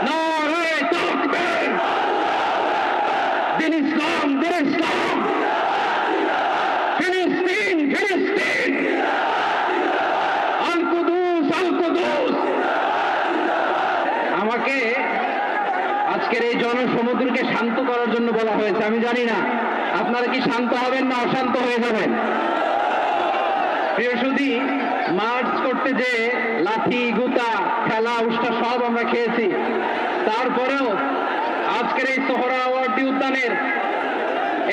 নারে তাকবীর, দিন ইসলাম, দিন ইসলাম, ফিলিস্তিন, ফিলিস্তিন, আল কুদুস, আল কুদুস। আমাকে আজকের এই জনসমুদ্রকে শান্ত করার জন্য বলা হয়েছে। আমি জানি না আপনারা কি শান্ত হবেন না অশান্ত হয়ে যাবেন। প্রিয় সুধী, মার্চ করতে যে লাঠি, গুতা, খেলা, উষ্টা সব আমরা খেয়েছি, তারপরেও আজকের এই সোহরাওয়ার্দী উদ্যানের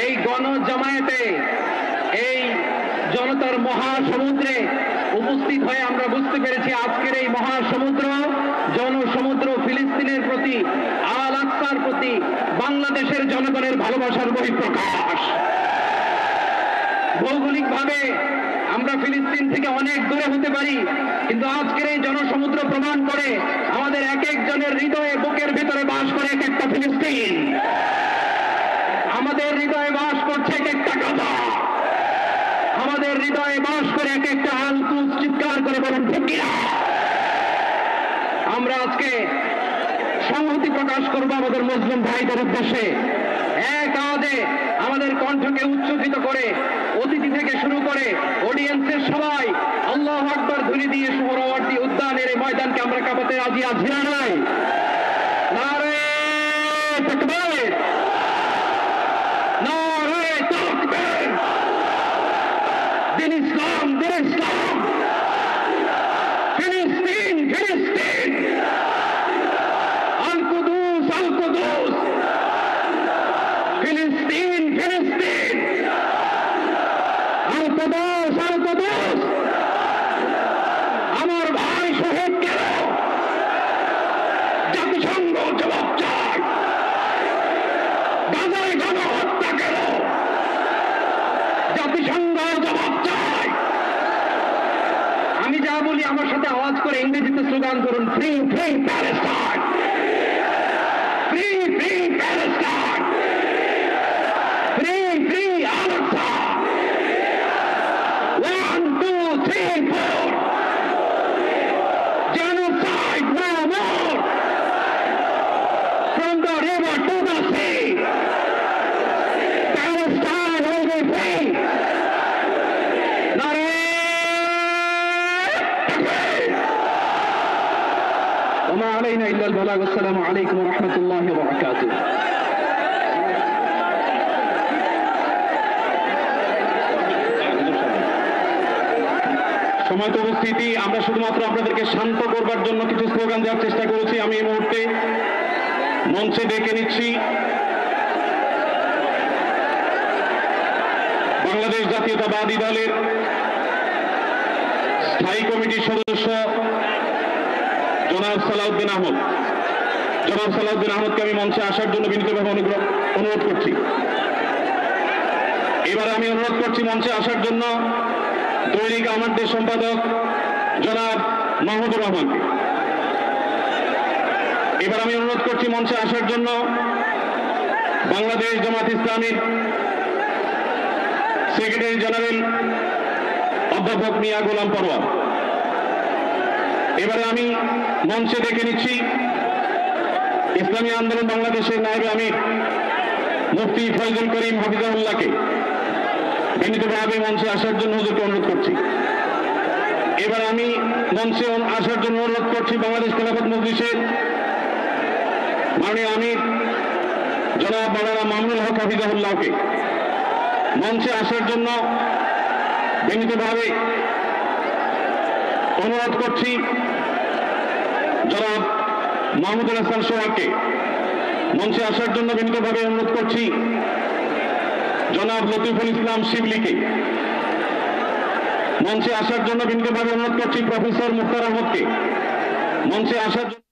এই গণজামায়াতে, এই জনতার মহাসমুদ্রে উপস্থিত হয়ে আমরা বুঝতে পেরেছি আজকের এই মহাসমুদ্র, জনসমুদ্র ফিলিস্তিনের প্রতি, আল আকসার প্রতি বাংলাদেশের জনগণের ভালোবাসার বহিঃপ্রকাশ। ভৌগোলিকভাবে আমরা ফিলিস্তিন থেকে অনেক দূরে হতে পারি, কিন্তু আজকের এই জনসমুদ্র প্রমাণ করে আমাদের এক একজনের হৃদয়ে, বুকের ভিতরে বাস করে এক একটা ফিলিস্তিন। আমাদের হৃদয়ে বাস করছে এক একটা গাজা, আমাদের হৃদয়ে বাস করে এক একটা আল কুদস। চিৎকার করে বলেন ঠিক কিনা? আমরা আজকে সংহতি প্রকাশ করবো আমাদের মুসলিম ভাইদের উদ্দেশ্যে। এক আওয়াজে আমাদের কণ্ঠকে উচ্চকিত করে অতিথি থেকে শুরু করে অডিয়েন্সের সবাই আল্লাহু আকবার ধ্বনি দিয়ে সোহরাওয়ার্দী উদ্যানের এই ময়দানকে আমরা কাঁপাতে রাজি আছি না নাই? নারে তাকবীর, নারে তাকবীর, দিন ইসলাম, দিন ইসলাম, ফিলিস্তিন, ফিলিস্তিন, আল কুদুস, আল কুদুস, ফিলিস্তিন, ফিলিস্তিন, আল কুদুস, আল কুদুস। আমার ভাই শহীদ গেল, জাতিসংঘ জবাব চায়। গাজায় গণহত্যা গেল, জাতিসংঘ জবাব চায়। আমি যা বলি আমার সাথে আওয়াজ করে ইংরেজিতে স্লোগান করুন, free free Palestine, free free Palestine, free free Al Aqsa. 1 2 3 4, genocide no more, from the river to the sea, Palestine will be free. নারে তাকবীর, ওমা আলাইনা ইল্লাল বালাগ। আসসালামু আলাইকুম ওয়া রাহমাতুল্লাহি ওয়া বারাকাতুহু। সময় তো উপস্থিতি, আমরা শুধুমাত্র আপনাদেরকে শান্ত করবার জন্য কিছু স্লোগান দেওয়ার চেষ্টা করেছি। আমি এই মুহূর্তে মঞ্চে ডেকে নিচ্ছি বাংলাদেশ জাতীয়তাবাদী দলের স্থায়ী কমিটির সদস্য জনাব সালাউদ্দিন আহমদ। জনাব সালাউদ্দিন আহমদকে আমি মঞ্চে আসার জন্য বিনীতভাবে অনুরোধ করছি। এবার আমি অনুরোধ করছি মঞ্চে আসার জন্য দৈনিক আমাদের সম্পাদক জনাব মাহমুদুর রহমানকে। এবার আমি অনুরোধ করছি মঞ্চে আসার জন্য বাংলাদেশ জামাত ইসলামীর সেক্রেটারি জেনারেল অধ্যাপক মিয়া গোলাম পরোয়ার। এবারে আমি মঞ্চে ডেকে নিচ্ছি ইসলামী আন্দোলন বাংলাদেশের নায়েবে আমির মুফতি ফয়জুল করিম হাফিজাহুল্লাহকে বিনীতভাবে মঞ্চে আসার জন্য হুজুরকে অনুরোধ করছি। এবার আমি মঞ্চে আসার জন্য অনুরোধ করছি বাংলাদেশ খেলাফত মজলিসের মাননীয় আমির জনাব মাওলানা মামুনুল হক হাফিজাহুল্লাহকে মঞ্চে আসার জন্য বিনীতভাবে অনুরোধ করছি। জনাব মাহমুদুল হাসান সোহাগকে মঞ্চে আসার জন্য বিনীতভাবে অনুরোধ করছি। জনাব লতিফুল ইসলাম শিবলিকে মঞ্চে আসার জন্য বিনীতভাবে অনুরোধ করছি। প্রফেসর মুখতার আহমদকে মঞ্চে আসার জন্য